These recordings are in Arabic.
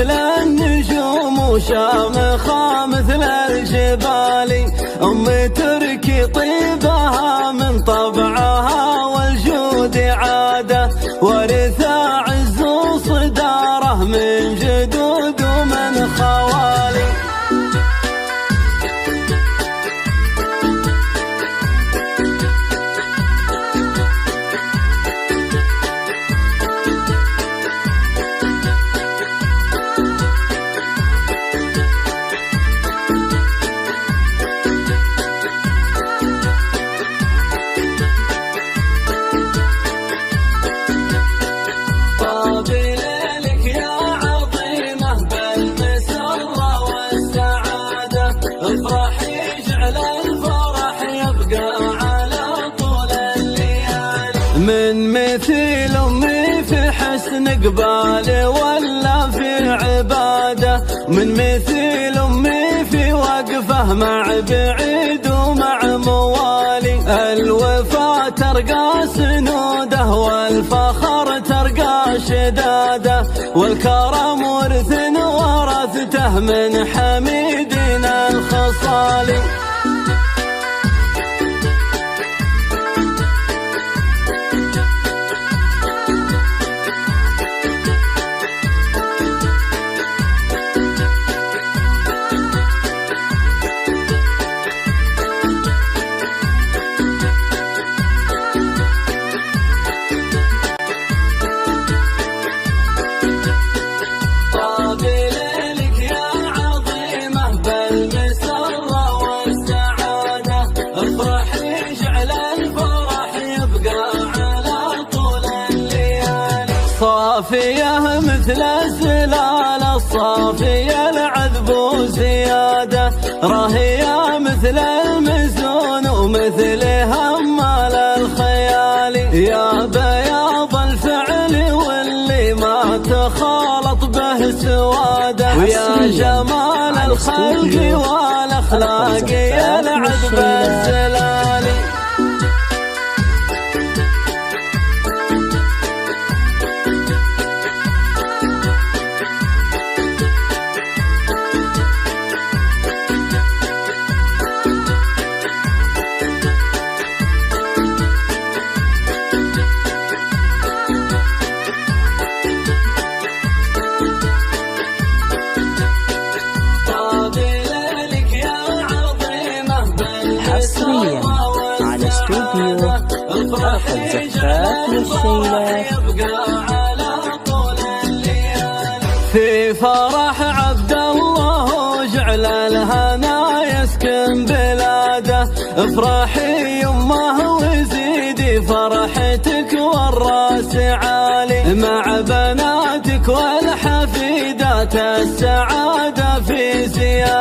مثل النجوم وشامخة مثل الجبال. أم تركي طيبها من طبعها والجود عادة، ورث عز وصداره من جدود ومن خوالي. من مثيل أمي في حسن قبال ولا في عبادة، من مثيل أمي في وقفه مع بعيد ومع موالي. الوفا ترقى سنوده والفخر ترقى شداده، والكرم ورث ورثته من حميدنا الخصالي. صافية مثل الزلال الصافية العذب وزيادة، راهية مثل المزون ومثل همال الخيال. يا بياض الفعل واللي ما تخالط به سواده، ويا جمال الخلق والأخلاق يا العذب الزلالي. حصريا على استوديو أخذ زفات للشيلات. في فرح عبد الله جعل الهنا يسكن بلاده، افرحي يمه وزيدي فرحتك والراس عالي، مع بناتك والحفيدات السعادة في زيادة.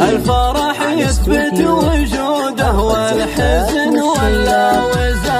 الفرح يثبت وجوده والحزن ولا وزاده.